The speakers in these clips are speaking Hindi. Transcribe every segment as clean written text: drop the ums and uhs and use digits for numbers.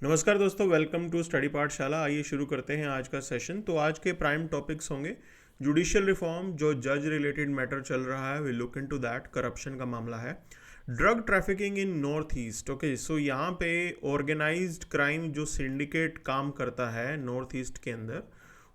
नमस्कार दोस्तों, वेलकम टू स्टडी पाठशाला। आइए शुरू करते हैं आज का सेशन। तो आज के प्राइम टॉपिक्स होंगे जुडिशियल रिफॉर्म, जो जज रिलेटेड मैटर चल रहा है, we look into that. Corruption का मामला है। Drug trafficking in North East. Okay, so यहाँ पे ऑर्गेनाइज्ड क्राइम जो सिंडिकेट काम करता है नॉर्थ ईस्ट के अंदर,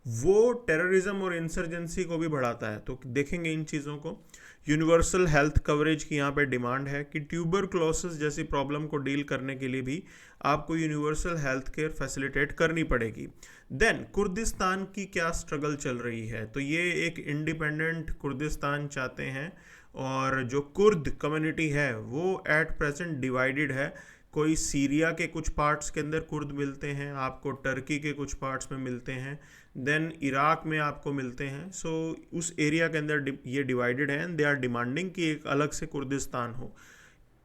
वो टेररिज्म और इंसर्जेंसी को भी बढ़ाता है। तो देखेंगे इन चीज़ों को। यूनिवर्सल हेल्थ कवरेज की यहाँ पे डिमांड है कि ट्यूबरक्लोसिस जैसी प्रॉब्लम को डील करने के लिए भी आपको यूनिवर्सल हेल्थ केयर फैसिलिटेट करनी पड़ेगी। देन कुर्दिस्तान की क्या स्ट्रगल चल रही है, तो ये एक इंडिपेंडेंट कुर्दिस्तान चाहते हैं और जो कुर्द कम्युनिटी है वो एट प्रेजेंट डिवाइडेड है। कोई सीरिया के कुछ पार्ट्स के अंदर कुर्द मिलते हैं, आपको टर्की के कुछ पार्ट्स में मिलते हैं, देन इराक में आपको मिलते हैं। सो उस एरिया के अंदर ये डिवाइडेड है एंड दे आर डिमांडिंग कि एक अलग से कुर्दिस्तान हो।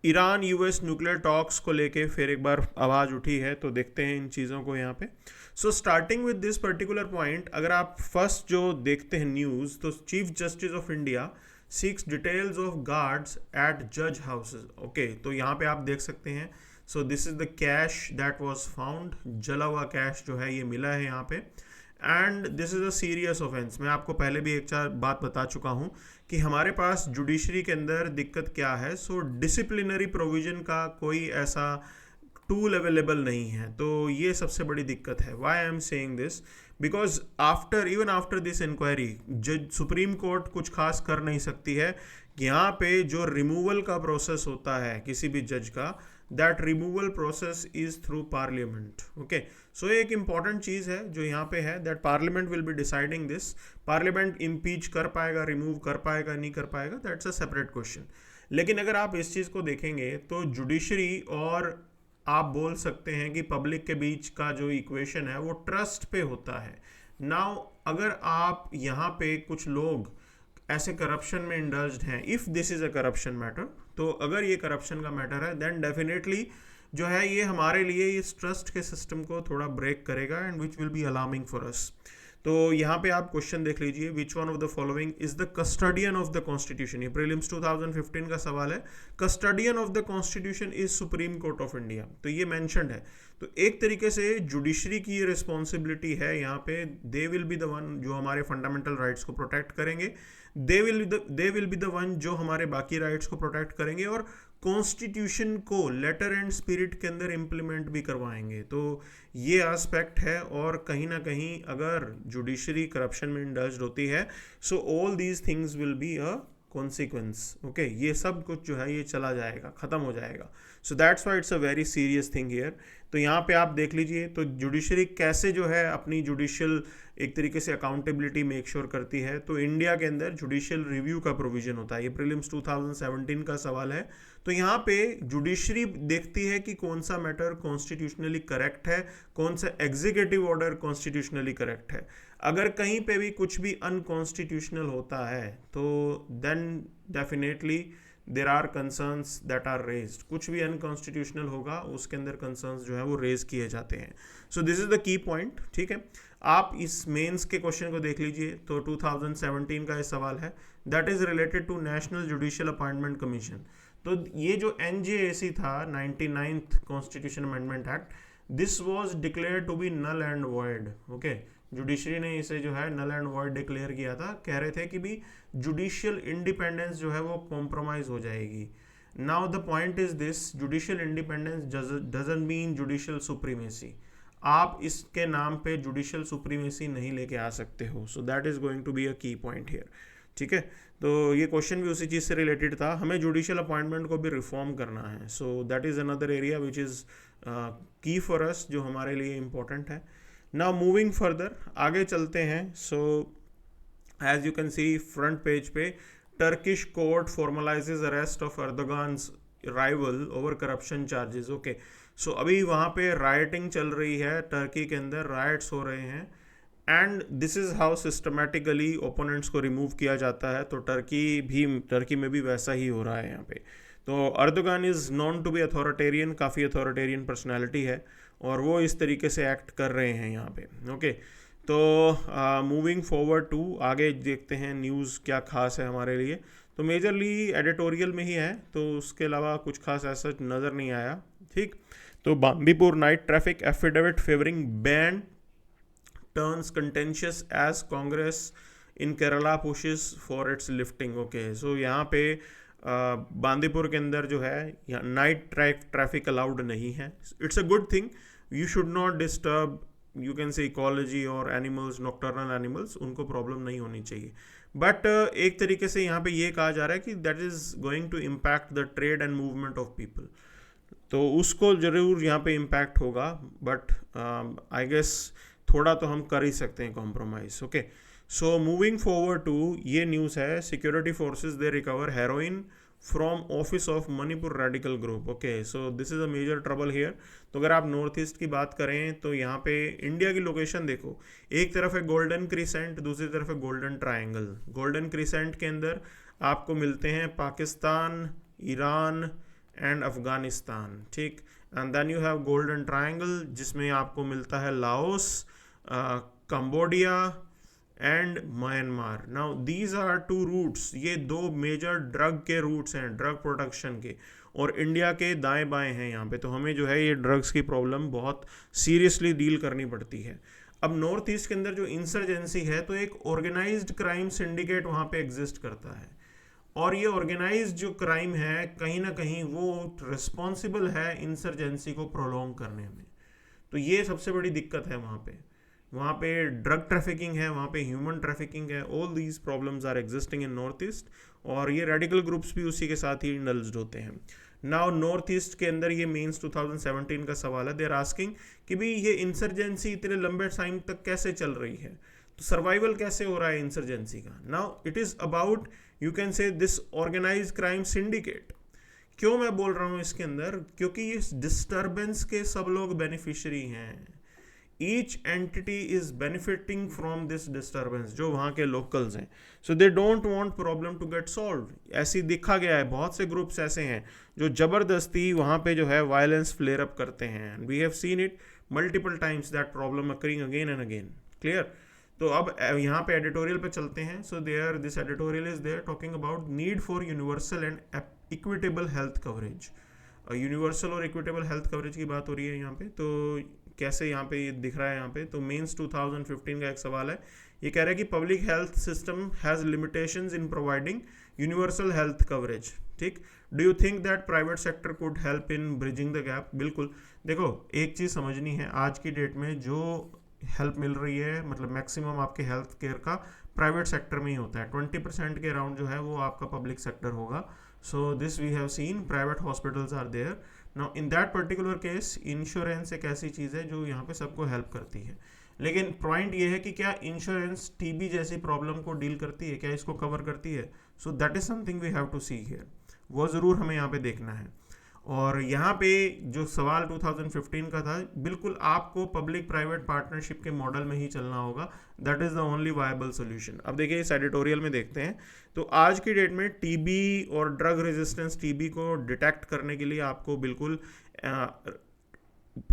ईरान यूएस न्यूक्लियर टॉक्स को लेके फिर एक बार आवाज़ उठी है, तो देखते हैं इन चीज़ों को यहाँ पे। So starting with this particular point, अगर आप फर्स्ट जो देखते हैं न्यूज़, तो chief justice of India seeks details of guards at जज हाउसेज। ओके, तो यहाँ पे आप देख सकते हैं। So this is the cash that was found. जला हुआ कैश जो है ये मिला है यहाँ पे, and this is a serious offence. मैं आपको पहले भी एक चार बात बता चुका हूँ कि हमारे पास जुडिशरी के अंदर दिक्कत क्या है। सो डिसिप्लिनरी प्रोविजन का कोई ऐसा टूल अवेलेबल नहीं है, तो ये सबसे बड़ी दिक्कत है। Why I am saying this, because after this inquiry जज सुप्रीम कोर्ट कुछ खास कर नहीं सकती है। यहाँ पे जो रिमूवल का प्रोसेस होता है किसी भी जज का, that removal process is through parliament. Okay, so एक इंपॉर्टेंट चीज़ है जो यहाँ पे है, that parliament will be deciding this. Parliament impeach कर पाएगा, रिमूव कर पाएगा, नहीं कर पाएगा, दैट्स अ सेपरेट क्वेश्चन। लेकिन अगर आप इस चीज़ को देखेंगे तो जुडिशरी और आप बोल सकते हैं कि पब्लिक के बीच का जो इक्वेशन है वो ट्रस्ट पे होता है। नाउ अगर आप यहाँ पे कुछ लोग ऐसे करप्शन में इंडल्ज्ड हैं, if this is a corruption matter, तो अगर ये करप्शन का मैटर है देन डेफिनेटली जो है ये हमारे लिए इस ट्रस्ट के सिस्टम को थोड़ा ब्रेक करेगा, and which will be alarming for us. तो यहाँ पे आप क्वेश्चन देख लीजिए, which one of the following is the custodian of the constitution. ये प्रीलिम्स 2015 का सवाल है। Custodian of the constitution is supreme court of India, तो ये मैंशनड है। तो एक तरीके से जुडिशरी की ये रिस्पॉन्सिबिलिटी है यहाँ पे। They will be the one जो हमारे फंडामेंटल राइट्स को प्रोटेक्ट करेंगे। They will be the one जो हमारे बाकी राइट्स को प्रोटेक्ट करेंगे और कॉन्स्टिट्यूशन को लेटर एंड स्पिरिट के अंदर इम्प्लीमेंट भी करवाएंगे। तो ये एस्पेक्ट है, और कहीं ना कहीं अगर जुडिशरी करप्शन में इंडल्ज्ड होती है, so all these things will be a consequence. Okay, ये सब कुछ जो है ये चला जाएगा, ख़त्म हो जाएगा। So that's why it's a very serious thing here. तो यहाँ पे आप देख लीजिए, तो जुडिशरी कैसे जो है अपनी जुडिशियल एक तरीके से अकाउंटेबिलिटी मेक श्योर करती है। तो इंडिया के अंदर जुडिशियल रिव्यू का प्रोविजन होता है। ये प्रीलिम्स 2017 का सवाल है। तो यहाँ पे जुडिशरी देखती है कि कौन सा मैटर कॉन्स्टिट्यूशनली करेक्ट है, कौन सा एग्जीक्यूटिव ऑर्डर कॉन्स्टिट्यूशनली करेक्ट है। अगर कहीं पे भी कुछ भी अनकॉन्स्टिट्यूशनल होता है तो then definitely there are concerns that are raised. कुछ भी अनकॉन्स्टिट्यूशनल होगा उसके अंदर कंसर्न्स जो है वो रेज किए जाते हैं। So this is the key point. ठीक है, आप इस मेंस के क्वेश्चन को देख लीजिए। तो 2017 का ये सवाल है, that is related to national judicial appointment commission. तो ये जो NJAC था, 99th constitution amendment act, this was declared to be null and void. Okay, judiciary ने इसे जो है नल एंड वॉइड डिक्लेयर किया था। कह रहे थे कि भी जुडिशियल इंडिपेंडेंस जो है वो कॉम्प्रोमाइज हो जाएगी। Now the point is this, judicial independence doesn't mean judicial supremacy. आप इसके नाम पे जुडिशियल सुप्रीमेसी नहीं लेके आ सकते हो। So that is going to be a key point here. ठीक है, तो ये क्वेश्चन भी उसी चीज़ से रिलेटेड था। हमें जुडिशियल अपॉइंटमेंट को भी रिफॉर्म करना है। So that is another area which is की फॉर अस, जो हमारे लिए इम्पोर्टेंट है। नाउ मूविंग फर्दर, आगे चलते हैं। So as you can see front page पे, Turkish court formalises arrest of Erdogan's rival over corruption charges. Okay, so अभी वहाँ पे राइटिंग चल रही है, टर्की के अंदर राइट्स हो रहे हैं, and this is how systematically opponents को रिमूव किया जाता है। तो टर्की में भी वैसा ही हो रहा है यहाँ पे। तो Erdogan is known to be authoritarian, काफ़ी अथॉरिटेरियन पर्सनैलिटी है, और वो इस तरीके से एक्ट कर रहे हैं यहाँ पे। ओके, तो मूविंग फॉरवर्ड टू, आगे देखते हैं न्यूज़ क्या खास है हमारे लिए। तो मेजरली एडिटोरियल में ही है, तो उसके अलावा कुछ खास ऐसा नज़र नहीं आया। ठीक, तो Bandipur night traffic affidavit favouring ban turns contentious as Congress in Kerala pushes for its lifting. Okay, so यहाँ पे बांदीपुर के अंदर जो है यहाँ नाइट ट्रैफिक अलाउड नहीं है। It's a good thing, you should not disturb, you can से इकोलॉजी और एनिमल्स, नॉक्टर्नल एनिमल्स, उनको प्रॉब्लम नहीं होनी चाहिए। बट एक तरीके से यहाँ पे ये कहा जा रहा है कि that is going to impact the trade and movement of people, तो उसको ज़रूर यहाँ पे इम्पैक्ट होगा। बट आई गेस थोड़ा तो हम कर ही सकते हैं compromise. Okay, so moving forward to ये न्यूज़ है, security forces they recover heroin from office of Manipur radical group. Okay, so this is a major trouble here. तो अगर आप नॉर्थ ईस्ट की बात करें तो यहाँ पे इंडिया की लोकेशन देखो, एक तरफ है गोल्डन क्रिसेंट, दूसरी तरफ है गोल्डन ट्रायंगल। गोल्डन क्रिसेंट के अंदर आपको मिलते हैं पाकिस्तान, ईरान एंड अफगानिस्तान। ठीक, and then you have golden triangle जिसमें आपको मिलता है Laos, Cambodia and Myanmar. Now these are two routes, ये दो मेजर ड्रग के रूट्स हैं, ड्रग प्रोडक्शन के, और इंडिया के दाएं बाएं हैं यहाँ पे। तो हमें जो है ये ड्रग्स की प्रॉब्लम बहुत सीरियसली डील करनी पड़ती है। अब नॉर्थ ईस्ट के अंदर जो इंसर्जेंसी है, तो एक ऑर्गेनाइज्ड क्राइम सिंडिकेट वहाँ पे एग्जिस्ट करता है, और ये ऑर्गेनाइज्ड जो क्राइम है कहीं ना कहीं वो रिस्पॉन्सिबल है इंसर्जेंसी को प्रोलॉन्ग करने में। तो ये सबसे बड़ी दिक्कत है वहाँ पे ड्रग ट्रैफिकिंग है, वहाँ पे ह्यूमन ट्रैफिकिंग है। All these problems are existing in North East, और ये रेडिकल ग्रुप्स भी उसी के साथ ही इंडल्ज्ड होते हैं। नाउ नॉर्थ ईस्ट के अंदर ये मेंस 2017 का सवाल है, दे आर आस्किंग कि भाई ये इंसर्जेंसी इतने लंबे टाइम तक कैसे चल रही है, तो सर्वाइवल कैसे हो रहा है इंसर्जेंसी का। Now it is about, you can say, this organised crime syndicate. क्यों मैं बोल रहा हूँ इसके अंदर, क्योंकि इस डिस्टर्बेंस के सब लोग बेनिफिशियरी हैं। Each entity is benefiting from this disturbance, जो वहाँ के लोकल्स हैं। So they don't want problem to get solve. ऐसी देखा गया है, बहुत से ग्रुप्स ऐसे हैं जो ज़बरदस्ती वहाँ पे जो है वायलेंस फ्लेयर अप करते हैं। We have seen it multiple times, that problem occurring again and again. Clear? तो अब यहाँ पे एडिटोरियल पे चलते हैं। So there this editorial is there talking about need for universal and equitable health coverage. Universal और इक्विटेबल हेल्थ कवरेज की बात हो रही है यहाँ पे। तो कैसे यहाँ पे ये दिख रहा है यहाँ पे, तो मेंस 2015 का एक सवाल है, ये कह रहा है कि public health system has limitations in providing universal health coverage. ठीक, do you think that private sector could help in bridging the gap? बिल्कुल। देखो, एक चीज़ समझनी है, आज की डेट में जो हेल्प मिल रही है, मतलब मैक्सिमम आपके हेल्थ केयर का प्राइवेट सेक्टर में ही होता है। 20% के अराउंड जो है वो आपका पब्लिक सेक्टर होगा। So this we have seen, private hospitals are there. Now in that particular case insurance एक ऐसी चीज़ है जो यहाँ पे सबको हेल्प करती है। लेकिन पॉइंट ये है कि क्या इंश्योरेंस टीबी जैसी प्रॉब्लम को डील करती है, क्या इसको कवर करती है? So that is something we have to see here, वो ज़रूर हमें यहाँ पे देखना है। और यहाँ पे जो सवाल 2015 का था, बिल्कुल आपको पब्लिक प्राइवेट पार्टनरशिप के मॉडल में ही चलना होगा, that is the only viable solution. अब देखिए इस एडिटोरियल में देखते हैं, तो आज की डेट में टीबी और ड्रग रेजिस्टेंस टीबी को डिटेक्ट करने के लिए आपको बिल्कुल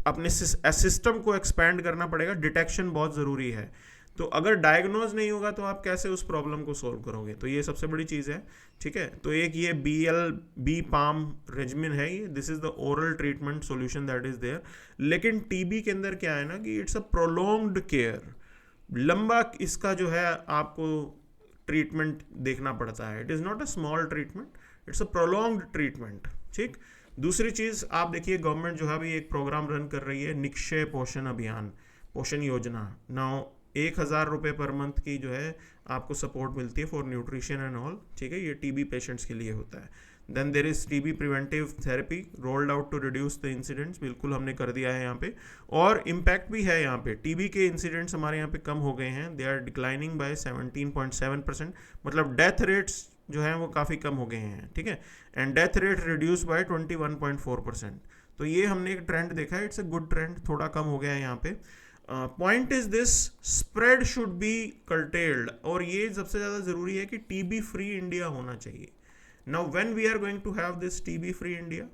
अपने सिस्टम को एक्सपैंड करना पड़ेगा। डिटेक्शन बहुत ज़रूरी है। तो अगर डायग्नोज नहीं होगा तो आप कैसे उस प्रॉब्लम को सॉल्व करोगे? तो ये सबसे बड़ी चीज़ है। ठीक है, तो एक ये BLB पाम रेजिमिन है, ये this is the oral treatment solution that is there. लेकिन टीबी के अंदर क्या है ना कि इट्स अ प्रोलॉन्ग्ड केयर, लंबा इसका जो है आपको ट्रीटमेंट देखना पड़ता है। It is not a small treatment, it's a prolonged treatment. ठीक, दूसरी चीज़ आप देखिए, गवर्नमेंट जो है अभी एक प्रोग्राम रन कर रही है, निक्षय पोषण अभियान, पोषण योजना। नाउ 1000 रुपये पर मंथ की जो है आपको सपोर्ट मिलती है फॉर न्यूट्रिशन एंड ऑल। ठीक है, ये टीबी पेशेंट्स के लिए होता है। Then there is TB preventive therapy rolled out to reduce the incidents, बिल्कुल हमने कर दिया है यहाँ पे, और इम्पैक्ट भी है यहाँ पे। टीबी के इंसिडेंट्स हमारे यहाँ पे कम हो गए हैं, दे आर डिक्लाइनिंग बाय 17.7%, मतलब डेथ रेट्स जो हैं वो काफ़ी कम हो गए हैं। ठीक है, and death rate reduce by 21.4%। तो ये हमने एक ट्रेंड देखा है, इट्स अ गुड ट्रेंड, थोड़ा कम हो गया है यहाँ पे। Point is this, spread should be curtailed, और ये सबसे ज़्यादा ज़रूरी है कि टीबी फ्री इंडिया होना चाहिए। Now when we are going to have this TB free India,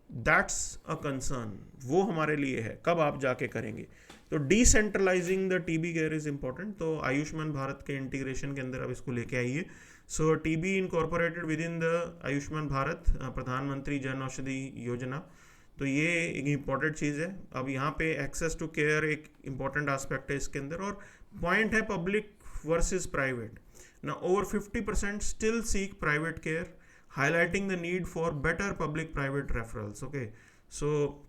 that's a concern, वो हमारे लिए है, कब आप जाके करेंगे। तो decentralising the TB care is important. तो आयुष्मान भारत के इंटीग्रेशन के अंदर अब इसको लेके आइए। So TB incorporated within the Ayushman Bharat Pradhanmantri Jan Aushadhi Yojana. तो ये एक इम्पॉर्टेंट चीज़ है। अब यहाँ पे एक्सेस टू केयर एक इम्पॉर्टेंट एस्पेक्ट है इसके अंदर, और पॉइंट है पब्लिक वर्सेस प्राइवेट। ना over 50% still seek private care, highlighting the need for better public private referrals. Okay, so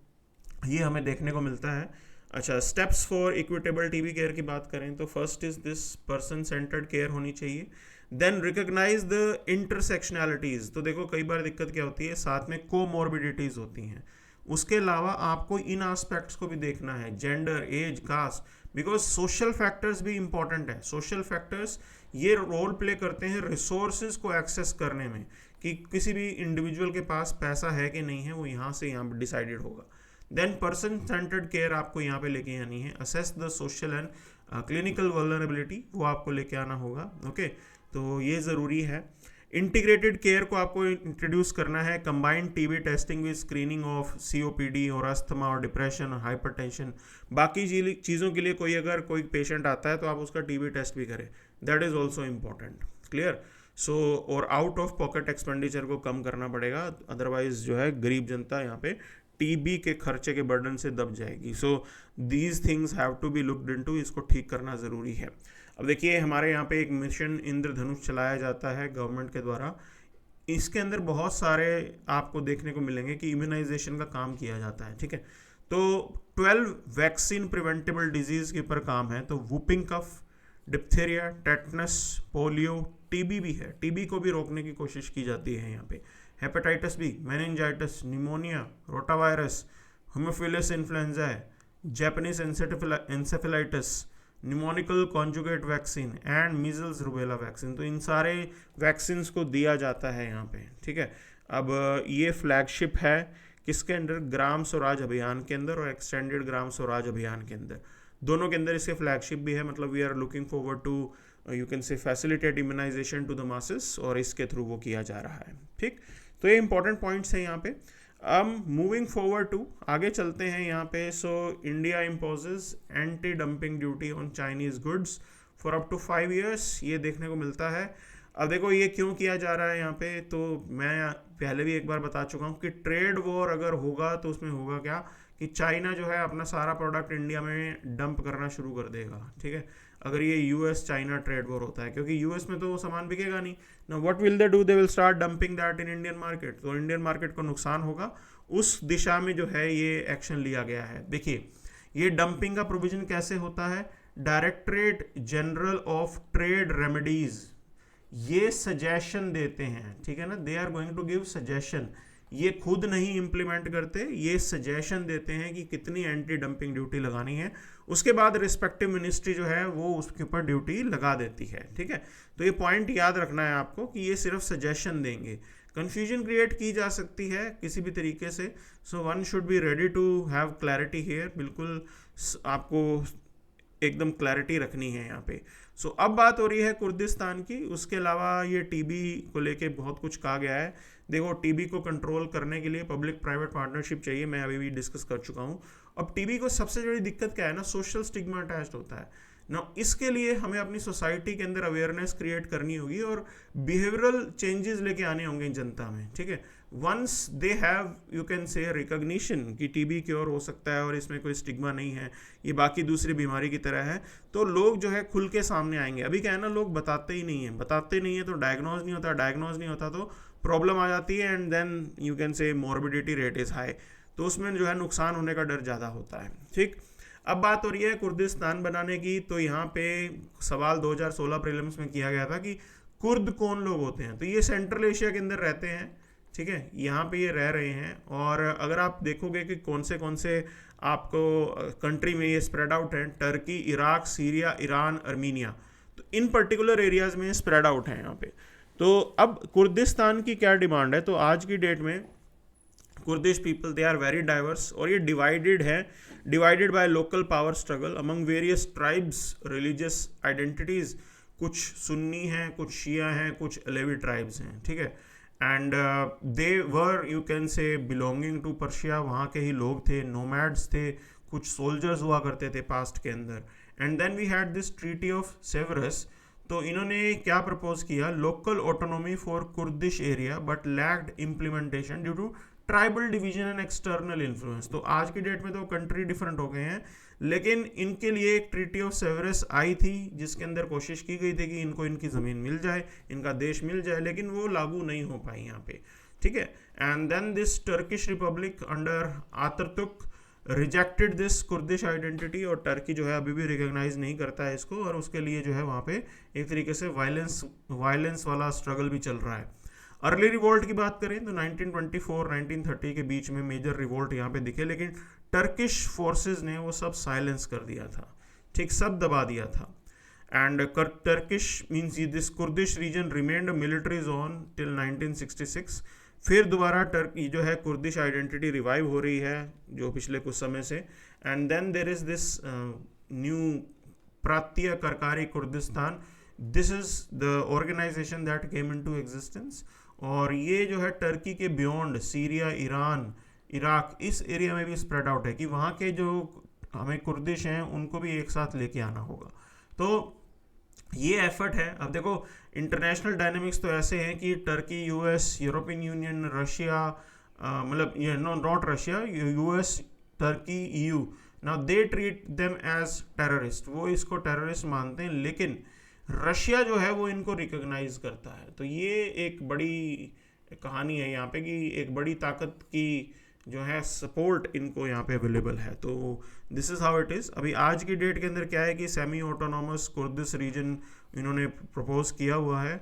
ये हमें देखने को मिलता है। अच्छा, steps for equitable TB care की बात करें तो first is this, person centred care होनी चाहिए। Then recognise the intersectionalities. तो देखो कई बार दिक्कत क्या होती है, साथ में कोमॉर्बिडिटीज होती हैं। उसके अलावा आपको इन एस्पेक्ट्स को भी देखना है, gender, age, caste, because social factors भी इंपॉर्टेंट है। सोशल फैक्टर्स ये रोल प्ले करते हैं रिसोर्सेज को एक्सेस करने में, कि किसी भी इंडिविजुअल के पास पैसा है कि नहीं है, वो यहाँ से यहाँ पर डिसाइडेड होगा। देन पर्सन सेंटर्ड केयर आपको यहाँ पे लेके आनी है। Assess the social and clinical vulnerability, वो आपको लेके आना होगा। ओके, तो ये ज़रूरी है। इंटीग्रेटेड केयर को आपको इंट्रोड्यूस करना है। Combined TB testing with screening of COPD और अस्थमा और डिप्रेशन और हाइपरटेंशन। बाकी चीज़ों के लिए कोई अगर कोई पेशेंट आता है तो आप उसका टीबी टेस्ट भी करें, that is also important. Clear? So और आउट ऑफ पॉकेट एक्सपेंडिचर को कम करना पड़ेगा, अदरवाइज जो है गरीब जनता यहाँ पे टीबी के खर्चे के बर्डन से दब जाएगी। So these things have to be looked into, इसको ठीक करना ज़रूरी है। अब देखिए हमारे यहाँ पे एक मिशन इंद्रधनुष चलाया जाता है गवर्नमेंट के द्वारा। इसके अंदर बहुत सारे आपको देखने को मिलेंगे कि इम्यूनाइजेशन का काम किया जाता है। ठीक है, तो 12 वैक्सीन प्रिवेंटेबल डिजीज़ के ऊपर काम है। तो वुपिंग कफ, डिप्थेरिया, टेटनस, पोलियो, टीबी भी है। टीबी को भी रोकने की कोशिश की जाती है यहाँ पे। Hepatitis B, meningitis, pneumonia, rotavirus, haemophilus influenza है, Japanese encephalitis, pneumococcal conjugate vaccine and measles rubella vaccine. तो इन सारे वैक्सीन को दिया जाता है यहाँ पे। ठीक है, अब ये फ्लैगशिप है किसके अंदर, ग्राम स्वराज अभियान के अंदर और एक्सटेंडेड ग्राम स्वराज अभियान के अंदर, दोनों के अंदर इसके फ्लैगशिप भी है। मतलब we are looking forward to you can say facilitate immunisation to the masses, और इसके थ्रू वो किया जा रहा है। ठीक, तो ये इंपॉर्टेंट पॉइंट्स हैं यहाँ पे। अब मूविंग फॉरवर्ड टू, आगे चलते हैं यहाँ पे। So India imposes anti dumping duty on Chinese goods for up to 5 years, ये देखने को मिलता है। अब देखो ये क्यों किया जा रहा है यहाँ पे, तो मैं पहले भी एक बार बता चुका हूँ कि ट्रेड वॉर अगर होगा तो उसमें होगा क्या कि चाइना जो है अपना सारा प्रोडक्ट इंडिया में डंप करना शुरू कर देगा। ठीक है, अगर ये यूएस चाइना ट्रेड वॉर होता है, क्योंकि यूएस में तो वो सामान बिकेगा नहीं ना, what will they do, they will start dumping that in Indian market. तो इंडियन मार्केट को नुकसान होगा, उस दिशा में जो है ये एक्शन लिया गया है। देखिए ये डंपिंग का प्रोविजन कैसे होता है, directorate general of trade remedies ये सजेशन देते हैं। ठीक है ना, they are going to give suggestion, ये खुद नहीं इम्प्लीमेंट करते, ये सजेशन देते हैं कि कितनी एंटी डंपिंग ड्यूटी लगानी है। उसके बाद रिस्पेक्टिव मिनिस्ट्री जो है वो उसके ऊपर ड्यूटी लगा देती है। ठीक है, तो ये पॉइंट याद रखना है आपको कि ये सिर्फ सजेशन देंगे। कंफ्यूजन क्रिएट की जा सकती है किसी भी तरीके से, so one should be ready to have clarity here. बिल्कुल आपको एकदम क्लैरिटी रखनी है यहाँ पे। सो अब बात हो रही है कुर्दिस्तान की। उसके अलावा ये टीबी को लेके बहुत कुछ कहा गया है। देखो टीबी को कंट्रोल करने के लिए पब्लिक प्राइवेट पार्टनरशिप चाहिए, मैं अभी भी डिस्कस कर चुका हूँ। अब टीबी को सबसे बड़ी दिक्कत क्या है ना, सोशल स्टिग्मा अटैच्ड होता है ना। इसके लिए हमें अपनी सोसाइटी के अंदर अवेयरनेस क्रिएट करनी होगी और बिहेवियरल चेंजेस लेके आने होंगे जनता में। ठीक है, once they have you can say recognition कि टीबी क्योर हो सकता है और इसमें कोई स्टिग्मा नहीं है, ये बाकी दूसरी बीमारी की तरह है, तो लोग जो है खुल के सामने आएंगे। अभी क्या है ना, लोग बताते ही नहीं है तो डायग्नोज नहीं होता तो प्रॉब्लम आ जाती है, and then you can say morbidity rate is high, तो उसमें जो है नुकसान होने का डर ज़्यादा होता है। ठीक, अब बात हो रही है कुर्दिस्तान बनाने की। तो यहाँ पे सवाल 2016 प्रीलिम्स में किया गया था कि कुर्द कौन लोग होते हैं, तो ये सेंट्रल एशिया के अंदर रहते हैं। ठीक है, यहाँ पे ये रह रहे हैं, और अगर आप देखोगे कि कौन से आपको कंट्री में ये स्प्रेड आउट है, Turkey, Iraq, Syria, Iran, Armenia, तो इन पर्टिकुलर एरियाज में स्प्रेड आउट है यहाँ पे। तो अब कुर्दिस्तान की क्या डिमांड है, तो आज की डेट में Kurdish people they are very diverse, और ये divided by local power struggle among various tribes, religious identities. कुछ सुन्नी हैं, कुछ शिया हैं, कुछ अलेवी ट्राइब्स हैं। ठीक है, and they were you can say belonging to Persia, वहाँ के ही लोग थे, नोमैड्स थे, कुछ सोल्जर्स हुआ करते थे पास्ट के अंदर। And then we had this treaty of Sevres. तो इन्होंने क्या प्रपोज किया, local autonomy for Kurdish area but lacked implementation due to tribal division and external influence. तो आज की डेट में तो कंट्री डिफरेंट हो गए हैं, लेकिन इनके लिए एक ट्रीटी ऑफ सेवरस आई थी जिसके अंदर कोशिश की गई थी कि इनको इनकी ज़मीन मिल जाए, इनका देश मिल जाए, लेकिन वो लागू नहीं हो पाई यहाँ पे, ठीक है। And then this Turkish republic under Ataturk rejected this Kurdish identity, और टर्की जो है अभी भी रिकॉग्नाइज नहीं करता है इसको, और उसके लिए जो है वहाँ पे एक तरीके से वायलेंस वाला स्ट्रगल भी चल रहा है। अर्ली रिवोल्ट की बात करें तो 1924-1930 के बीच में मेजर रिवोल्ट यहाँ पे दिखे, लेकिन टर्किश फोर्सेस ने वो सब साइलेंस कर दिया था, ठीक, सब दबा दिया था। And Turkish means this Kurdish region remained military zone till 1966। फिर दोबारा टर्की जो है कुर्दिश आइडेंटिटी रिवाइव हो रही है जो पिछले कुछ समय से। And then there is this new Partiya Karkeren Kurdistan, this is the organisation that came into existence, और ये जो है टर्की के बियॉन्ड सीरिया, ईरान, इराक, इस एरिया में भी स्प्रेड आउट है कि वहाँ के जो हमें कुर्दिश हैं उनको भी एक साथ लेके आना होगा। तो ये एफर्ट है। अब देखो इंटरनेशनल डायनेमिक्स तो ऐसे हैं कि Turkey, US, European Union, Russia, मतलब ये not Russia, US, Turkey, EU, now they treat them as terrorist, वो इसको टेररिस्ट मानते हैं, लेकिन रशिया जो है वो इनको रिकॉग्नाइज करता है। तो ये एक बड़ी कहानी है यहाँ पे कि एक बड़ी ताकत की जो है सपोर्ट इनको यहाँ पे अवेलेबल है। तो this is how it is. अभी आज की डेट के अंदर क्या है कि सेमी ऑटोनॉमस कुर्दिश रीजन इन्होंने प्रपोज किया हुआ है,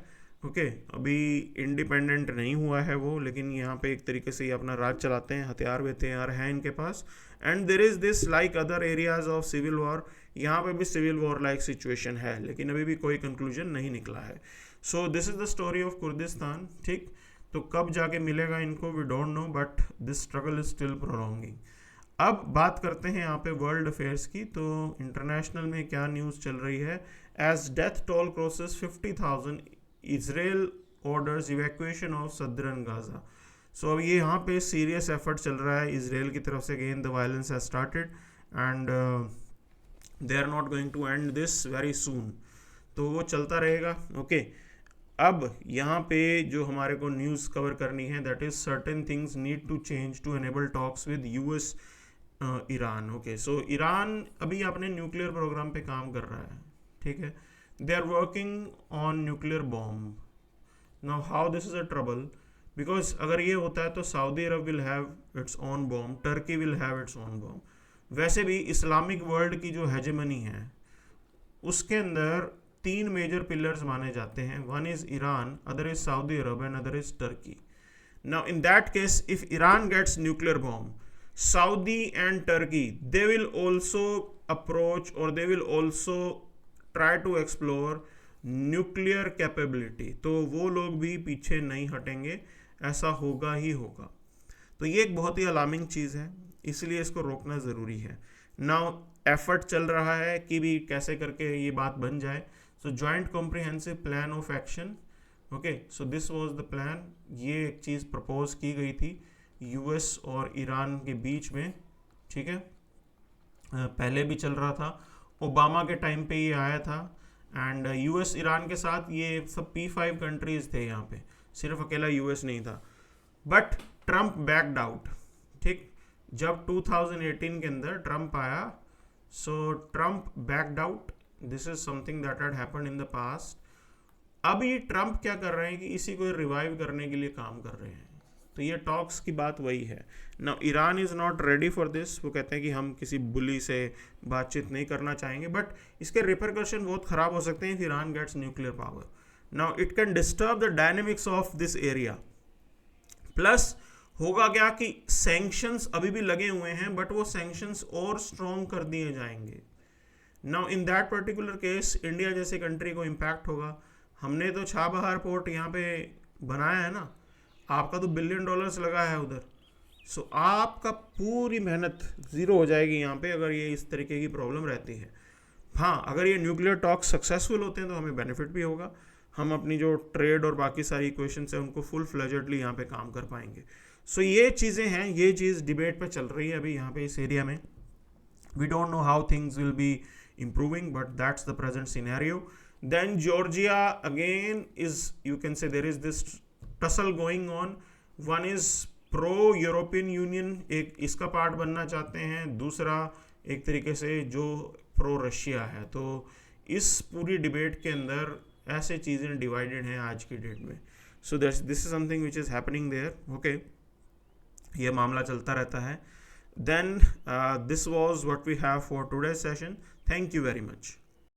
ओके। अभी इंडिपेंडेंट नहीं हुआ है वो, लेकिन यहाँ पे एक तरीके से ये अपना राज चलाते हैं, हथियार हथियार हैं इनके पास। And there is this like other areas of civil war, यहाँ पे भी सिविल वॉर लाइक सिचुएशन है, लेकिन अभी भी कोई कंक्लूजन नहीं निकला है। So this is the story of Kurdistan, ठीक। तो कब जाके मिलेगा इनको we don't know, but this struggle is still prolonging. अब बात करते हैं यहाँ पे वर्ल्ड अफेयर्स की। तो इंटरनेशनल में क्या न्यूज़ चल रही है। As death toll crosses 50,000, Israel orders evacuation of southern Gaza. So अब ये यहाँ पे सीरियस एफर्ट चल रहा है इजराइल की तरफ से, again the violence has started and they are not going to end this very soon. तो वो चलता रहेगा, ओके। अब यहाँ पे जो हमारे को न्यूज़ कवर करनी है, that is certain things need to change to enable talks with US Iran, okay. So Iran अभी अपने न्यूक्लियर प्रोग्राम पे काम कर रहा है, ठीक है। They are working on nuclear bomb. Now how this is a trouble, because अगर ये होता है तो Saudi Arabia will have its own bomb, Turkey will have its own bomb. वैसे भी इस्लामिक वर्ल्ड की जो हेजेमनी है उसके अंदर 3 मेजर पिलर्स माने जाते हैं। One is Iran, other is Saudi Arabia and other is Turkey. Now in that case if Iran gets nuclear bomb, Saudi and Turkey, they will also approach or they will also try to explore nuclear capability। तो वो लोग भी पीछे नहीं हटेंगे, ऐसा होगा ही होगा। तो ये एक बहुत ही अलार्मिंग चीज़ है, इसलिए इसको रोकना ज़रूरी है। नाउ एफर्ट चल रहा है कि भी कैसे करके ये बात बन जाए। So joint comprehensive plan of action, okay. So this was the plan. ये एक चीज़ प्रपोज की गई थी यूएस और ईरान के बीच में, ठीक है। पहले भी चल रहा था, ओबामा के टाइम पे ये आया था। एंड यूएस ईरान के साथ ये सब P5 कंट्रीज थे यहाँ पे, सिर्फ अकेला यूएस नहीं था। बट ट्रम्प बैक्ड आउट, ठीक। जब 2018 के अंदर ट्रम्प आया, so Trump backed out. This is something that had happened in the past. अब ये ट्रम्प क्या कर रहे हैं कि इसी को रिवाइव करने के लिए काम कर रहे हैं। तो ये टॉक्स की बात वही है ना। Iran is not ready for this. वो कहते हैं कि हम किसी बुली से बातचीत नहीं करना चाहेंगे, बट इसके रिपरकशन बहुत ख़राब हो सकते हैं if Iran gets nuclear power. Now it can disturb the dynamics of this area. Plus होगा क्या कि सैंक्शंस अभी भी लगे हुए हैं, बट वो सैंक्शंस और स्ट्रॉन्ग कर दिए जाएंगे। Now in that particular case India जैसे कंट्री को इम्पैक्ट होगा। हमने तो छाबहार पोर्ट यहाँ पे बनाया है ना, आपका तो $1 बिलियन लगा है उधर। सो आपका पूरी मेहनत ज़ीरो हो जाएगी यहाँ पे अगर ये इस तरीके की प्रॉब्लम रहती है। हाँ, अगर ये न्यूक्लियर टॉक्स सक्सेसफुल होते हैं तो हमें बेनिफिट भी होगा। हम अपनी जो ट्रेड और बाकी सारी इक्वेशंस हैं उनको फुल फ्लेजेडली यहाँ पे काम कर पाएंगे। सो ये चीज़ें हैं, ये चीज़ डिबेट पे चल रही है अभी यहाँ पे इस एरिया में। We don't know how things will be improving, but that's the present scenario. Then Georgia again is, you can say there is this tussle going on. One is pro European union, एक इसका पार्ट बनना चाहते हैं, दूसरा एक तरीके से जो प्रो रशिया है. तो इस पूरी डिबेट के अंदर ऐसे चीज़ें डिवाइडेड हैं आज की डेट में. So this is something which is happening there. Okay, ये मामला चलता रहता है. Then this was what we have for today session. Thank you very much.